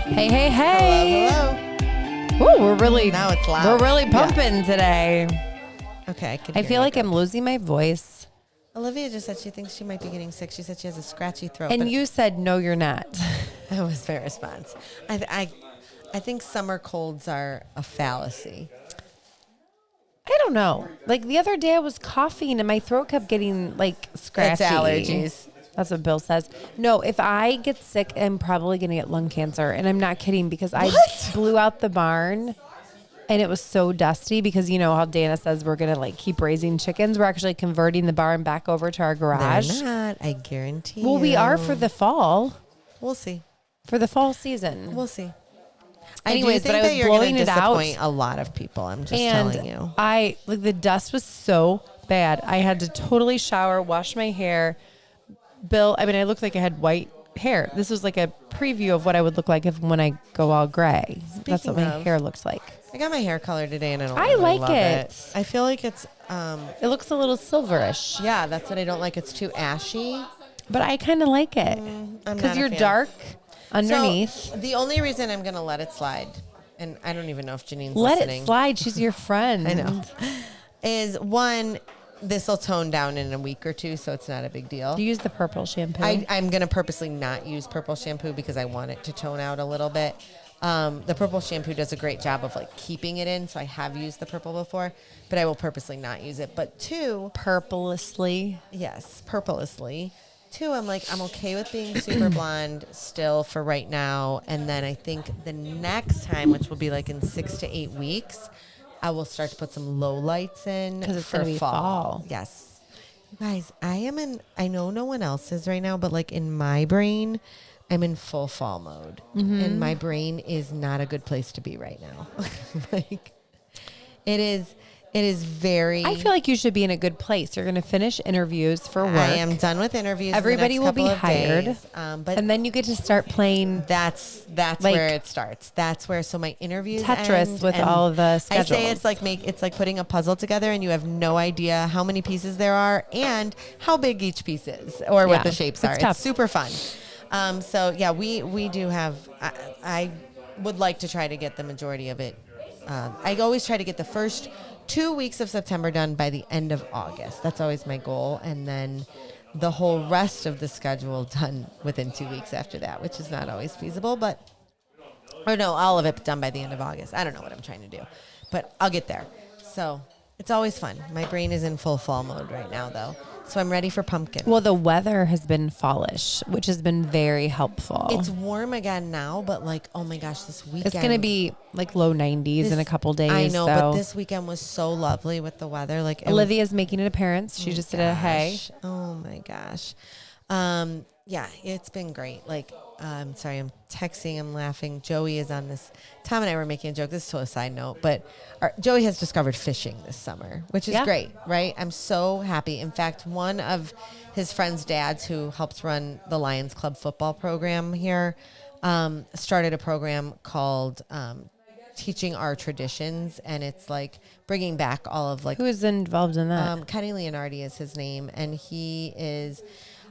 Hey, hey, hey. Hello. Ooh, we're really Now it's loud. We're really pumping today. Okay. I feel like I'm losing my voice. Olivia just said she thinks she might be getting sick. She said she has a scratchy throat. And you said, no, you're not. That was my response. I think summer colds are a fallacy. I don't know. Like the other day I was coughing and my throat kept getting like scratchy. It's allergies. That's what Bill says. No, if I get sick, I'm probably going to get lung cancer. And I'm not kidding because I blew out the barn and it was so dusty because you know how Danna says we're going to like keep raising chickens. We're actually converting the barn back over to our garage. They're not, I guarantee Well, you. we are for the fall. We'll see. For the fall season. We'll see. Anyways, I do think but I was that you're blowing gonna it out. disappoint a lot of people. I'm just And telling you. like the dust was so bad. I had to totally shower, wash my hair. Bill, I mean, I looked like I had white hair. This was like a preview of what I would look like when I go all gray. That's what my hair looks like. I got my hair colored today and I don't I really like love it. I feel like it's It looks a little silverish. yeah, that's what I don't like. It's too ashy. But I kind of like it. I'm Because not a you're fan. dark underneath. So, the only reason I'm going to let it slide, and I don't even know if Janine's Let listening. it slide. She's your friend. I know. Is one, this will tone down in a week or two, so it's not a big deal. Do you use the purple shampoo? I'm going to purposely not use purple shampoo because I want it to tone out a little bit. The purple shampoo does a great job of like keeping it in, so I have used the purple before, but I will purposely not use it. But two, Purposelessly. yes, purposely. Two, I'm okay with being super blonde still for right now. And then I think the next time, which will be like in 6 to 8 weeks, I will start to put some low lights in Because it's for going to be fall. Yes. You guys, I know no one else is right now, but like in my brain, I'm in full fall mode. Mm-hmm. And my brain is not a good place to be right now. Like it is very. I feel like you should be in a good place. You're going to finish interviews for work. I am done with interviews. Everybody will be hired. Days, but and then you get to start playing that's like, where it starts. That's where my interviews Tetris end, with and all of the schedules. I say it's like putting a puzzle together and you have no idea how many pieces there are and how big each piece is or what the shapes are. Tough. It's super fun. So yeah, we do have. I would like to try to get the majority of it. I always try to get the first 2 weeks of September done by the end of August. That's always my goal. And then the whole rest of the schedule done within 2 weeks after that, which is not always feasible, all of it done by the end of August. I don't know what I'm trying to do, but I'll get there. So it's always fun. My brain is in full fall mode right now, though. So I'm ready for pumpkin. Well, the weather has been fallish, which has been very helpful. It's warm again now, but like, oh my gosh, this weekend. It's going to be like low 90s in a couple days. I know, so. but this weekend was so lovely with the weather. Like Olivia's making an appearance. She just did a hey. Oh my gosh. Yeah, it's been great. Like, I'm sorry, I'm texting, I'm laughing. Joey is on this. Tom and I were making a joke. This is a side note, but Joey has discovered fishing this summer, which is great, right? I'm so happy. In fact, one of his friend's dads who helps run the Lions Club football program here started a program called Teaching Our Traditions, and it's like bringing back all of like. Who is involved in that? Kenny Leonardi is his name, and he is.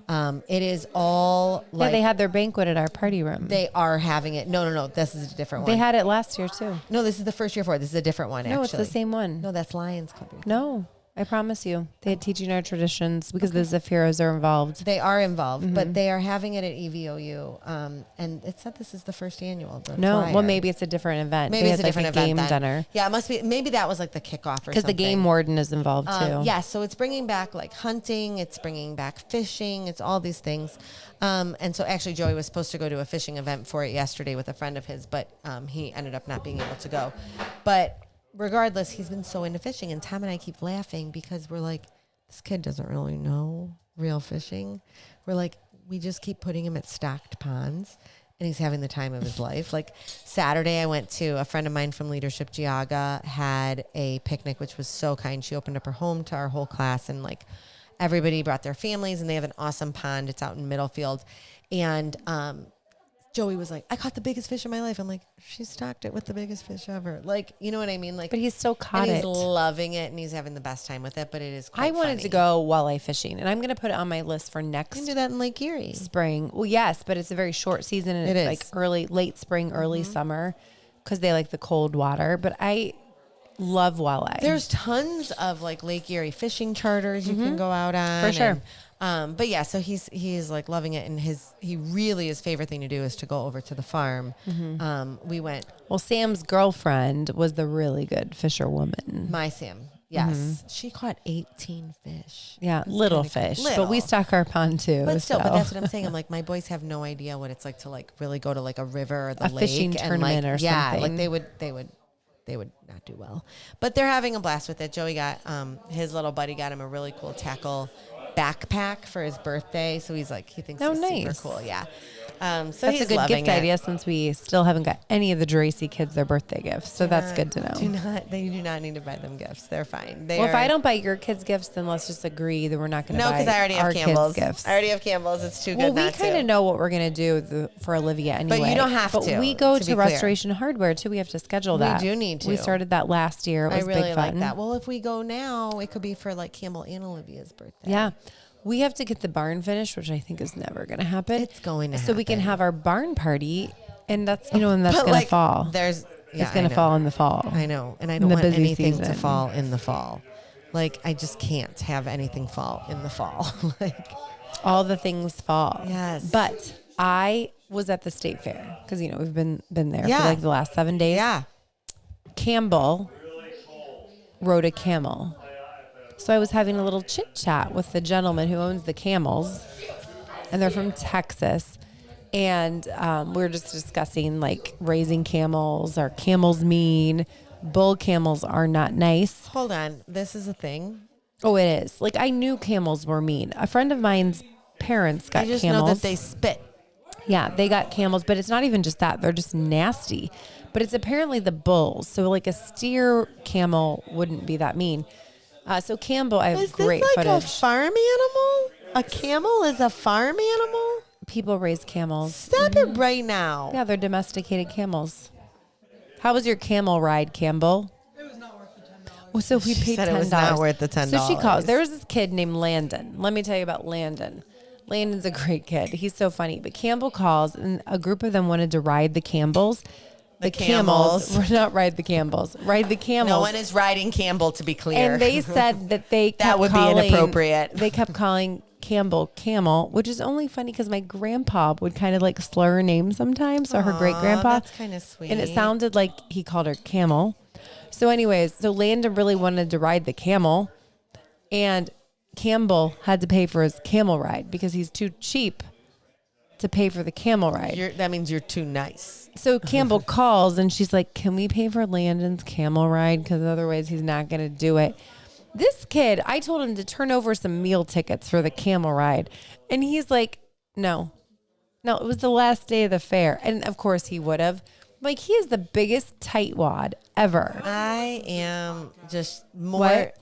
It is all like they had their banquet at our party room. They are having it. No. This is a different one. They had it last year too. No, this is the first year for it. This is a different one. No, actually. it's the same one. No, that's Lions Club. No, I promise you. They had Teaching Our Traditions because the Zephyros are involved. They are involved, but they are having it at EVOU. And it said this is the first annual. Well, maybe it's a different event. Maybe it's a like different event. Game dinner. Yeah, it must be. Maybe that was like the kickoff or something. Because the game warden is involved too. Yeah, so it's bringing back like hunting. It's bringing back fishing. It's all these things. And so actually Joey was supposed to go to a fishing event for it yesterday with a friend of his, but he ended up not being able to go. But regardless, he's been so into fishing, and Tom and I keep laughing because we're like, this kid doesn't really know real fishing. We're like, we just keep putting him at stocked ponds, and he's having the time of his life. Like Saturday, I went to a friend of mine from Leadership Geauga had a picnic, which was so kind. She opened up her home to our whole class, and like everybody brought their families, and they have an awesome pond. It's out in Middlefield, and Joey was like, I caught the biggest fish in my life. I'm like, she stocked it with the biggest fish ever. Like, you know what I mean? Like, But he's still caught and it. he's loving it and he's having the best time with it. But it is quite I wanted funny. to go walleye fishing, and I'm going to put it on my list for You next can do that in Lake Erie. spring. Well, yes, but it's a very short season, and it's like late spring, early summer, because they like the cold water. But I love walleye. There's tons of like Lake Erie fishing charters you can go out on. For sure. But yeah, so he's like loving it, and his favorite thing to do is to go over to the farm. We went. Well, Sam's girlfriend was the really good fisherwoman. My Sam, yes, she caught 18 fish. Yeah, little fish, but we stock our pond too. But still, so. but that's what I'm saying. I'm like, my boys have no idea what it's like to like really go to like a river or the lake fishing and tournament like, or something. like they would not do well, but they're having a blast with it. Joey got his little buddy got him a really cool tackle backpack for his birthday, so he's like, he thinks it's super cool. Yeah. So that's he's a good loving gift it. idea, since we still haven't got any of the Geraci kids their birthday gifts. So that's good to know. They do not need to buy them gifts. They're fine. If I don't buy your kids gifts, then let's just agree that we're not going to buy because I already have our Campbell's kids gifts. I already have Campbell's. It's too good. Well, we kind of know what we're going to do for Olivia anyway. But you don't have to. But we go to to Restoration Hardware too. We have to schedule that. We do need to. We started that last year. It was I really big fun. like that. Well, if we go now, it could be for like Campbell and Olivia's birthday. Yeah. We have to get the barn finished, which I think is never going to happen. It's going to so we can have our barn party, and that's when that's going to fall. It's going to fall in the fall. I know, and I don't want busy anything season. to fall in the fall. Like, I just can't have anything fall in the fall. Like, all the things fall. Yes. But I was at the state fair because we've been there Yeah. for like the last 7 days. yeah. Campbell rode a camel. So I was having a little chit chat with the gentleman who owns the camels, and they're from Texas. And we were just discussing like raising camels. Are camels mean? Bull camels are not nice. Hold on. This is a thing. Oh, it is. Like, I knew camels were mean. A friend of mine's parents got I just camels. know that they spit. Yeah, they got camels, but it's not even just that. They're just nasty. But it's apparently the bulls. So like a steer camel wouldn't be that mean. So Campbell, I have Is great this like footage. a farm animal? A camel is a farm animal? People raise camels. Stop it right now. Yeah, they're domesticated camels. How was your camel ride, Campbell? It was not worth the $10. Well, so we paid $10. said it was not worth the $10. So she calls. There was this kid named Landon. Let me tell you about Landon. Landon's a great kid. He's so funny. But Campbell calls, and a group of them wanted to ride the Campbells. The camels. We're not ride the Campbells. Ride the camels. No one is riding Campbell, to be clear. And they said that they kept That would be calling, inappropriate. They kept calling Campbell Camel, which is only funny because my grandpa would kind of like slur her name sometimes, or her great grandpa. That's kind of sweet. And it sounded like he called her Camel. So anyways, so Landon really wanted to ride the camel, and Campbell had to pay for his camel ride because he's too cheap to pay for the camel ride. That means you're too nice. So Campbell calls, and she's like, can we pay for Landon's camel ride? Because otherwise he's not going to do it. This kid, I told him to turn over some meal tickets for the camel ride. And he's like, no, it was the last day of the fair. And of course he would have. Like, he is the biggest tightwad ever. I am just more. What?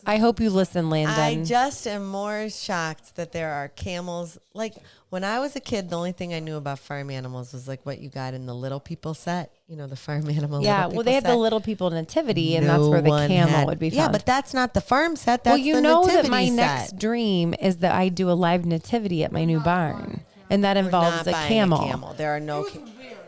I hope you listen, Landon. I just am more shocked that there are camels. Like, when I was a kid, the only thing I knew about farm animals was like what you got in the Little People set. You know, the farm animal. Yeah, well, they had the Little People nativity, and that's where the camel would be found. Yeah, but that's not the farm set. That's well, you the know nativity that my set. next dream is that I do a live nativity at my new barn, and that We're involves not a buying camel. There are no.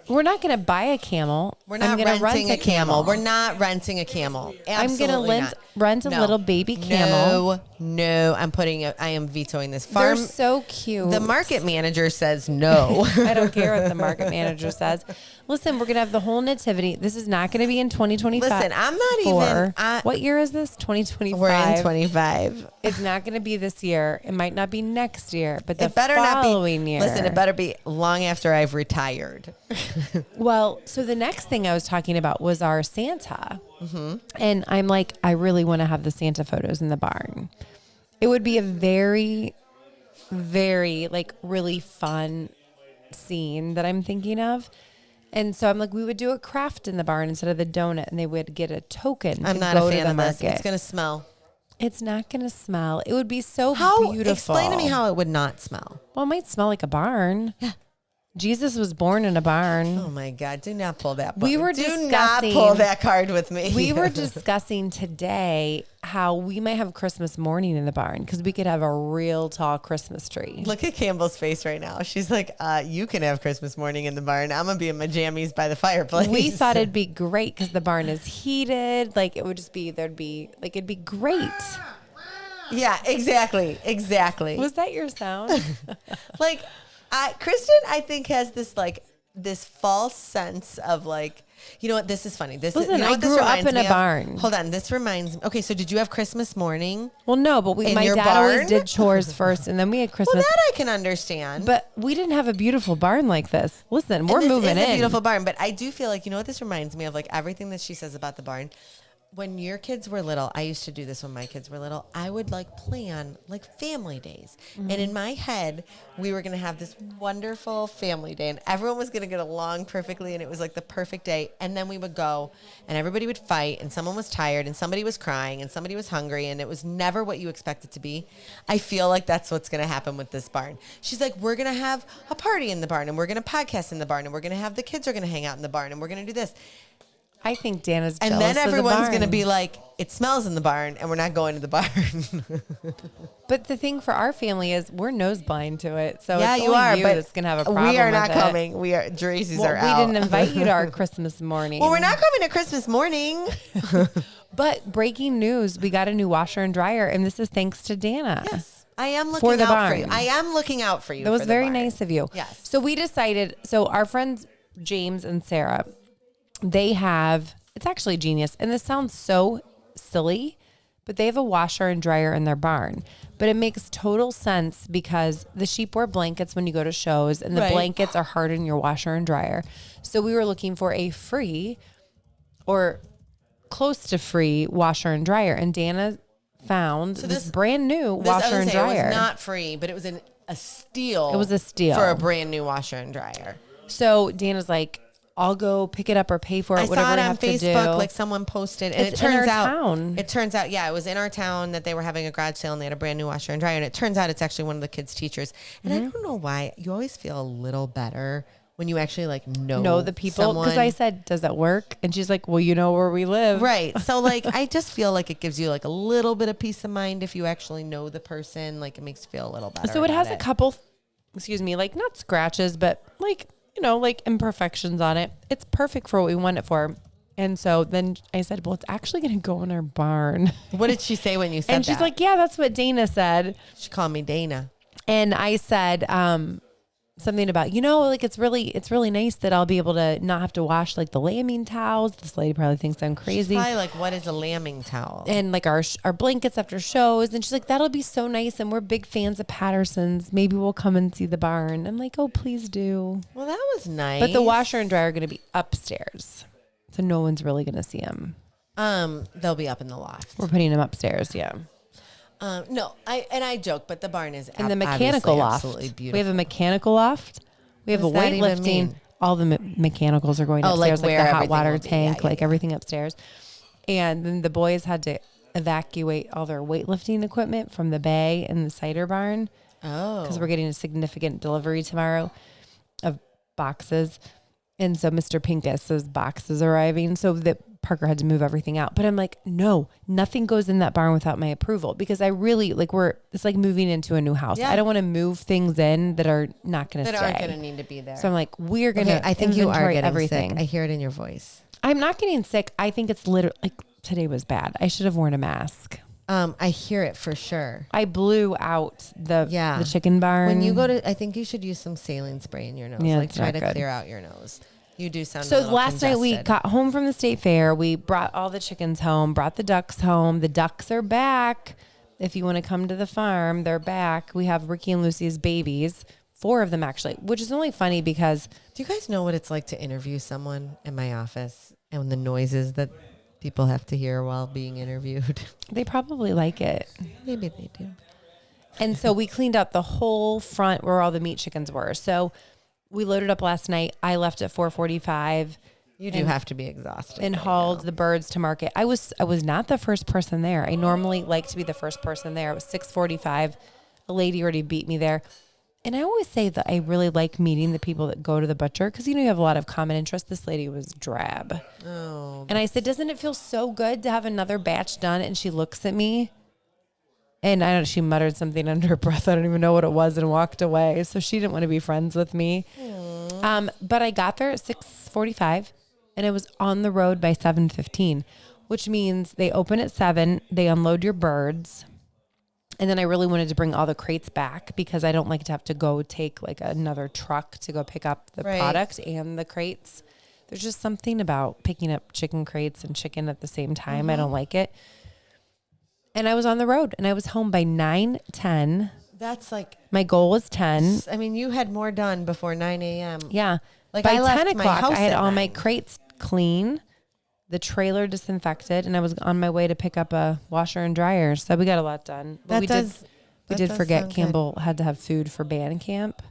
We're not going to buy a camel. We're not renting a camel. We're not renting a camel. I'm going to rent a little baby camel. No, I am vetoing this. They're so cute. The market manager says no. I don't care what the market manager says. Listen, we're going to have the whole nativity. This is not going to be in 2025. Listen, I'm not even. What year is this? 2025. We're in 25. It's not going to be this year. It might not be next year, but the It better not be. following year. Listen, it better be long after I've retired. Well, so the next thing I was talking about was our Santa. Mm-hmm. And I'm like, I really want to have the Santa photos in the barn. It would be a very, very, like, really fun scene that I'm thinking of. And so I'm like, we would do a craft in the barn instead of the donut, and they would get a token I'm to not go a to fan the of this. market. It's going to smell. It's not going to smell. It would be so How? beautiful. Explain to me how it would not smell. Well, it might smell like a barn. Yeah. Jesus was born in a barn. Oh my God! Do not pull that. We were do not discussing- pull that card with me. We were discussing today how we might have Christmas morning in the barn because we could have a real tall Christmas tree. Look at Campbell's face right now. She's like, "You can have Christmas morning in the barn. I'm gonna be in my jammies by the fireplace." We thought it'd be great because the barn is heated. Like it would just be it'd be great. Yeah, exactly. Was that your sound? Like, Kristin, I think has this false sense of like, you know what? This is funny. Listen, you know I what this grew up reminds in me a of? barn. Hold on, this reminds me. Okay, so did you have Christmas morning? Well, no, but In my your dad always barn? did chores first, and then we had Well, Christmas. that I can understand. But we didn't have a beautiful barn like this. Listen, And we're this moving is in. a beautiful barn, but I do feel like, you know what this reminds me of? Like everything that she says about the barn. When your kids were little, I used to do this when my kids were little. I would like plan like family days. And in my head, we were going to have this wonderful family day and everyone was going to get along perfectly. And it was like the perfect day. And then we would go and everybody would fight and someone was tired and somebody was crying and somebody was hungry. And it was never what you expect it to be. I feel like that's what's going to happen with this barn. She's like, we're going to have a party in the barn and we're going to podcast in the barn and we're going to have the kids are going to hang out in the barn and we're going to do this. I think Dana's And jealous then of the everyone's barn. going to be like, it smells in the barn and we're not going to the barn. But the thing for our family is we're nose blind to it. So Yeah, it's you only are, you but that's going to have a problem we are not with it. coming. We are, Drazy's Well, are we out. didn't invite you to our Christmas morning. Well, we're not coming to Christmas morning. But breaking news, we got a new washer and dryer, and this is thanks to Dana. Yes. I am looking For the out for you. barn. I am looking out for you. That was for the very barn. nice of you. Yes. So we decided, our friends, James and Sarah, they have, it's actually genius. And this sounds so silly, but they have a washer and dryer in their barn. But it makes total sense because the sheep wear blankets when you go to shows and the Right. blankets are hard in your washer and dryer. So we were looking for a free or close to free washer and dryer. And Dana found this brand new washer and dryer. It was not free, but it was a steal. It was a steal. For a brand new washer and dryer. So Dana's like, I'll go pick it up or pay for it, I whatever saw it we on have Facebook, to do. like someone posted, and It's it turns in our out, town. yeah, it was in our town that they were having a garage sale and they had a brand new washer and dryer, and it turns out it's actually one of the kids' teachers. And I don't know why, you always feel a little better when you actually like know the people. Because someone. I said, does that work? And she's like, well, you know where we live. Right. So like, I just feel like it gives you like a little bit of peace of mind if you actually know the person. Like it makes you feel a little better. So it about has a couple, like not scratches, but like, like imperfections on it. It's perfect for what we want it for. And so then I said, well, it's actually going to go in our barn. What did she say when you said And she's that? like, yeah, that's what Dana said. She called me Dana. And I said, something about, like it's really nice that I'll be able to not have to wash like the lambing towels. This lady probably thinks I'm crazy. She's probably like, what is a lambing towel? And like our blankets after shows. And she's like, that'll be so nice. And we're big fans of Patterson's. Maybe we'll come and see the barn. I'm like, oh, please do. Well, that was nice. But the washer and dryer are going to be upstairs. So no one's really going to see them. They'll be up in the loft. We're putting them upstairs. Yeah. No, I joke, but the barn is In the mechanical loft. absolutely beautiful. We have a mechanical loft. We have What a does that even weightlifting. mean? All the mechanicals are going Oh, like upstairs, like, where the hot everything water will be. tank, Yeah, like yeah. everything upstairs. And then the boys had to evacuate all their weightlifting equipment from the bay and the cider barn because we're getting a significant delivery tomorrow of boxes. And so Mr. Pincus's boxes arriving. So that Parker had to move everything out. But I'm like, no, nothing goes in that barn without my approval because I really it's like moving into a new house. Yeah. I don't want to move things in that are not going to that stay. aren't going to need to be there. So I'm like, we're going to I think you are getting everything. sick. I hear it in your voice. I'm not getting sick. I think it's literally like today was bad. I should have worn a mask. I hear it for sure. I blew out the chicken barn. When you go to, I think you should use some saline spray in your nose. Yeah, like it's try not to good. clear out your nose. You do sound So a little last night we congested. got home from the state fair. We brought all the chickens home, brought the ducks home. The ducks are back. If you want to come to the farm, they're back. We have Ricky and Lucy's babies, 4 of them actually, which is only funny because Do you guys know what it's like to interview someone in my office and the noises that people have to hear while being interviewed? they probably like it. Maybe they do. And so we cleaned out the whole front where all the meat chickens were. So we loaded up last night. I left at 4:45. You do have to be exhausted. And right hauled now. the birds to market. I was not the first person there. I normally like to be the first person there. It was 6:45. A lady already beat me there. And I always say that I really like meeting the people that go to the butcher because, you have a lot of common interest. This lady was drab. Oh. And I said, doesn't it feel so good to have another batch done? And she looks at me and I don't know, she muttered something under her breath. I don't even know what it was and walked away. So she didn't want to be friends with me. But I got there at 6:45 and it was on the road by 7:15, which means they open at 7, they unload your birds. And then I really wanted to bring all the crates back because I don't like to have to go take like another truck to go pick up the product and the crates. There's just something about picking up chicken crates and chicken at the same time. I don't like it. And I was on the road and I was home by 9:10. That's like, my goal was 10. I mean, you had more done before 9 a.m. Yeah. Like by I left 10 my o'clock, house I had at all my 9. crates clean, the trailer disinfected, and I was on my way to pick up a washer and dryer. So we got a lot done. But we did forget Campbell had to have food for band camp.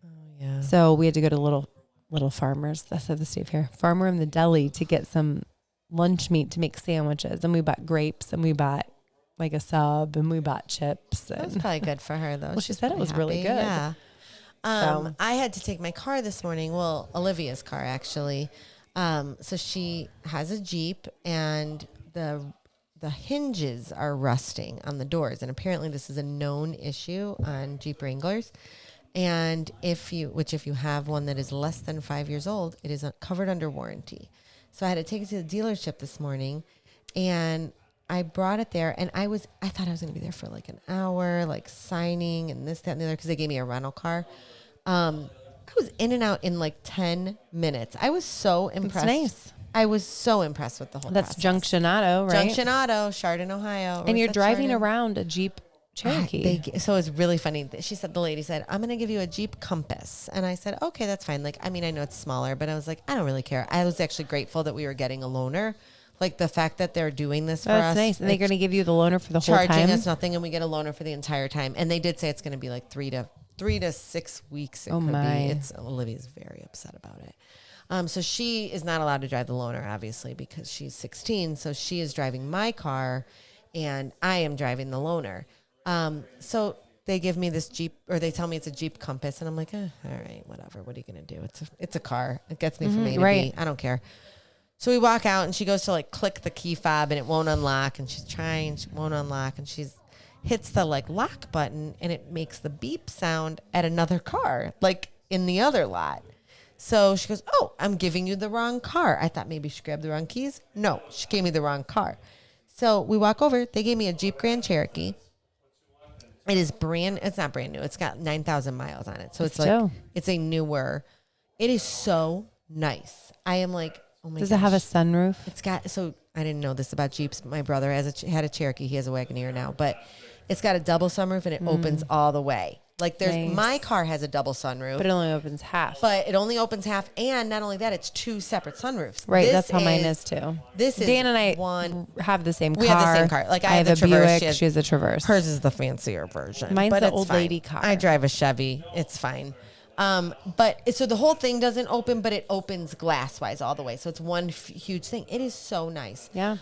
Oh, yeah. So we had to go to little farmers. That's how the state fair. Farmer in the deli to get some lunch meat to make sandwiches. And we bought grapes and we bought like a sub and we bought chips. And That was probably good for her though. well, she said it was really good. Yeah. So. I had to take my car this morning. Well, Olivia's car actually. So she has a Jeep and the hinges are rusting on the doors. And apparently this is a known issue on Jeep Wranglers. And if you have one that is less than 5 years old, it is covered under warranty. So I had to take it to the dealership this morning and I brought it there and I thought I was going to be there for like an hour, like signing and this, that, and the other, because they gave me a rental car. I was in and out in like 10 minutes. I was so impressed. That's nice. I was so impressed with the whole That's process. Junction Auto, right? Junction Auto, Chardon, Ohio. And you're driving around a Jeep Cherokee. So it's really funny. The lady said, I'm going to give you a Jeep Compass. And I said, okay, that's fine. Like, I mean, I know it's smaller, but I was like, I don't really care. I was actually grateful that we were getting a loaner. Like the fact that they're doing this for us. That's nice. And they're going to give you the loaner for the whole time. Charging us nothing, and we get a loaner for the entire time. And they did say it's going to be like 3 to 6 weeks. It could be. Olivia's very upset about it. So she is not allowed to drive the loaner, obviously, because she's 16. So she is driving my car, and I am driving the loaner. So they give me this Jeep, or they tell me it's a Jeep Compass, and I'm like, all right, whatever. What are you going to do? It's a car. It gets me from A to B. I don't care. So we walk out and she goes to like click the key fob and it won't unlock, and she's trying, she won't unlock, and she's hits the like lock button and it makes the beep sound at another car, like in the other lot. So she goes, oh, I'm giving you the wrong car. I thought maybe she grabbed the wrong keys. No, she gave me the wrong car. So we walk over. They gave me a Jeep Grand Cherokee. It's not brand new. It's got 9,000 miles on it. So it's like, it's a newer. It is so nice. I am like, oh my gosh. Does it have a sunroof? I didn't know this about Jeeps. My brother had a Cherokee. He has a Wagoneer now, but it's got a double sunroof and it opens all the way. Like my car has a double sunroof, but it only opens half. And not only that, it's 2 separate sunroofs. Right, that's how mine is too. Dan and I have the same car. We have the same car. Like I have a the Traverse. Buick. She has a Traverse. Hers is the fancier version. Mine's but the it's old fine. lady car. I drive a Chevy. It's fine. So the whole thing doesn't open, but it opens glass wise all the way. So it's one huge thing. It is so nice. Yeah.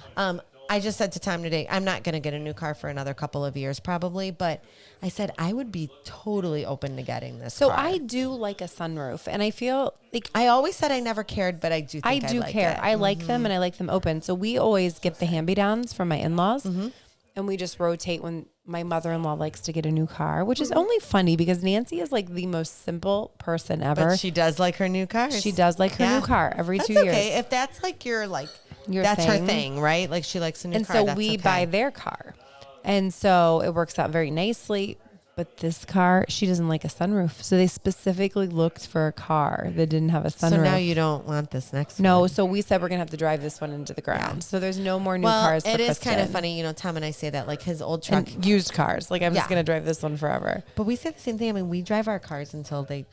I just said to Tom today, I'm not going to get a new car for another couple of years probably, but I said I would be totally open to getting this car. So I do like a sunroof, and I feel like I always said I never cared, but I do think I do like care. it. I like them, and I like them open. So we always get the hand-me-downs from my in-laws, and we just rotate when my mother-in-law likes to get a new car, which is only funny because Nancy is like the most simple person ever. But she does like her new cars. She does like her new car every 2 years. Okay, if that's like your that's her thing, right? Like she likes a new car. And so we buy their car. And so it works out very nicely. But this car, she doesn't like a sunroof. So they specifically looked for a car that didn't have a sunroof. So now you don't want this next one. No, so we said we're going to have to drive this one into the ground. Yeah. So there's no more new cars for Kristin. It is kind of funny. Tom and I say that, like his old truck. And used cars. Like I'm just going to drive this one forever. But we say the same thing. I mean, we drive our cars until they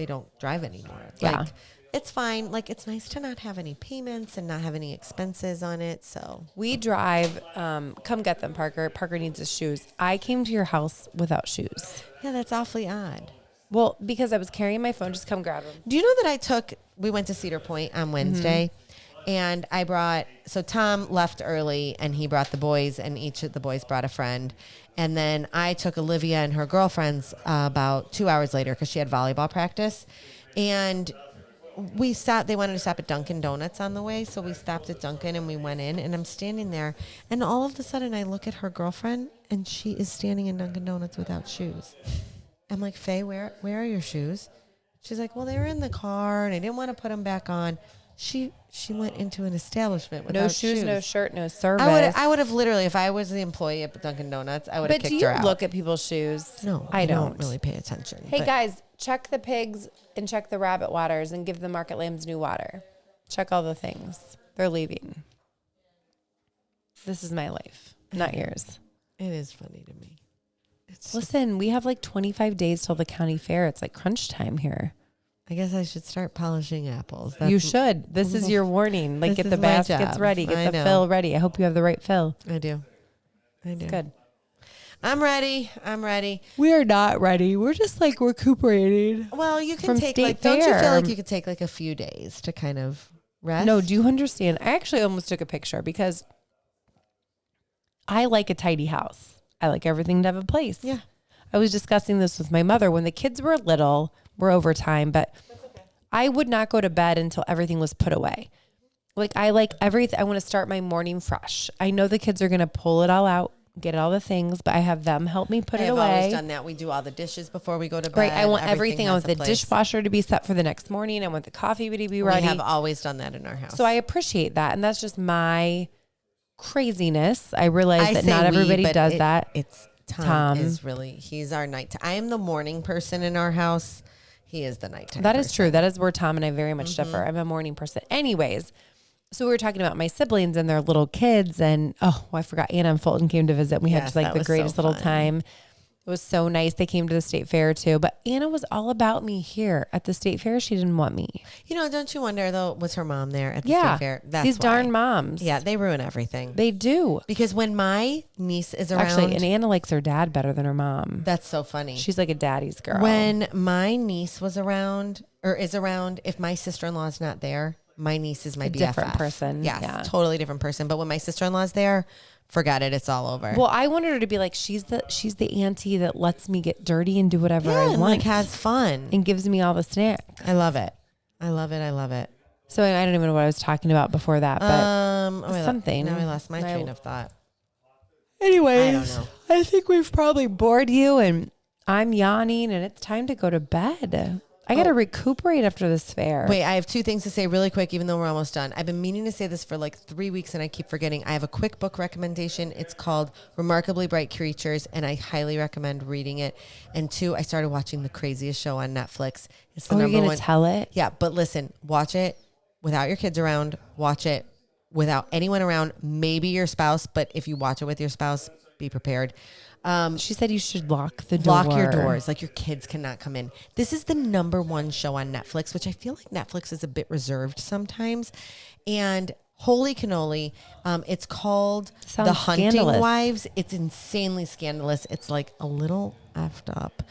don't drive anymore. Like, it's fine. Like, it's nice to not have any payments and not have any expenses on it. So we drive. Come get them, Parker. Parker needs his shoes. I came to your house without shoes. Yeah, that's awfully odd. Well, because I was carrying my phone. Just come grab them. Do you know that we went to Cedar Point on Wednesday, And so Tom left early and he brought the boys, and each of the boys brought a friend. And then I took Olivia and her girlfriends about 2 hours later because she had volleyball practice. And we stopped. They wanted to stop at Dunkin' Donuts on the way. So we stopped at Dunkin' and we went in, and I'm standing there. And all of a sudden I look at her girlfriend and she is standing in Dunkin' Donuts without shoes. I'm like, Faye, where are your shoes? She's like, well, they were in the car and I didn't want to put them back on. She went into an establishment without No shoes, no shirt, no service. I would have literally, if I was the employee at Dunkin' Donuts, I would have kicked her out. But do you look at people's shoes? No, I don't really pay attention. Hey, guys, check the pigs and check the rabbit waters and give the market lambs new water. Check all the things. They're leaving. This is my life, not yours. It is funny to me. Listen, we have like 25 days till the county fair. It's like crunch time here. I guess I should start polishing apples. You should. This is your warning. Like, get the baskets ready. Get the fill ready. I hope you have the right fill. I do. It's good. I'm ready. We are not ready. We're just like recuperating. Well, you can from take State don't you Fair. feel like you could take like a few days to kind of rest? No, do you understand? I actually almost took a picture because I like a tidy house. I like everything to have a place. Yeah. I was discussing this with my mother when the kids were little. We're over time, but I would not go to bed until everything was put away. Like, I like everything. I want to start my morning fresh. I know the kids are going to pull it all out, get all the things, but I have them help me put it away. I've always done that. We do all the dishes before we go to bed. Right. I want everything. I want the dishwasher to be set for the next morning. I want the coffee to be ready. We have always done that in our house. So I appreciate that. And that's just my craziness. I realize that not everybody does that. It's Tom is really, he's our night. I am the morning person in our house. He is the nighttime That is true. That is where Tom and I very much differ. I'm a morning person. Anyways, so we were talking about my siblings and their little kids. And, I forgot. Anna and Fulton came to visit. We had like the greatest little time. It was so nice. They came to the state fair too. But Anna was all about me here at the state fair. She didn't want me. You know, don't you wonder though, was her mom there at the state fair? That's these darn moms. Yeah, they ruin everything. They do. Because when my niece is around. Actually, and Anna likes her dad better than her mom. That's so funny. She's like a daddy's girl. When my niece was around or is around, if my sister-in-law is not there, my niece is my BFF. Different person. Yes, yeah. Totally different person. But when my sister-in-law is there, forget it. It's all over. Well, I wanted her to be like, she's the auntie that lets me get dirty and do whatever I want. Like has fun. And gives me all the snacks. I love it. I love it. So I don't even know what I was talking about before that, but something. Now I lost my train of thought. Anyways, I don't know. I think we've probably bored you and I'm yawning and it's time to go to bed. I got to recuperate after this fair. Wait, I have two things to say really quick, even though we're almost done. I've been meaning to say this for like 3 weeks and I keep forgetting. I have a quick book recommendation. It's called Remarkably Bright Creatures, and I highly recommend reading it. And two, I started watching The Craziest Show on Netflix. It's the number you're one. going to tell it? Yeah, but listen, watch it without your kids around. Watch it without anyone around, maybe your spouse, but if you watch it with your spouse, be prepared. She said you should lock the door. Lock your doors. Like your kids cannot come in. This is the number one show on Netflix, which I feel like Netflix is a bit reserved sometimes. And holy cannoli, it's called Sounds The Hunting scandalous. Wives. It's insanely scandalous. It's like a little effed up,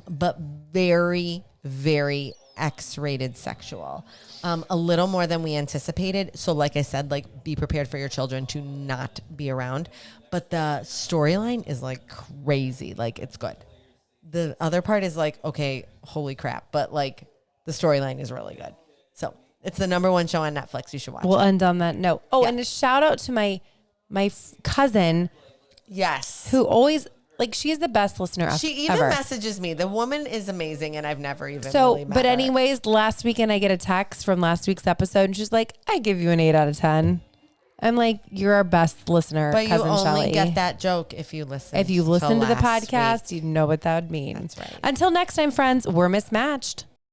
but very, very X-rated sexual. A little more than we anticipated. So like I said, like be prepared for your children to not be around. But the storyline is like crazy. Like it's good. The other part is like, okay, holy crap. But like the storyline is really good. So it's the number one show on Netflix. You should watch We'll it. end on that note. Oh, and a shout out to my cousin. Yes. Who always, like, she is the best listener She even ever. messages me. The woman is amazing, and I've never even So, really met but her. anyways, last weekend I get a text from last week's episode, and she's like, I give you an 8 out of 10. I'm like, you're our best listener, But you cousin only Shelley. get that joke if you listen. If you listen to the last podcast, week. you know what that would mean. That's right. Until next time, friends, we're mismatched.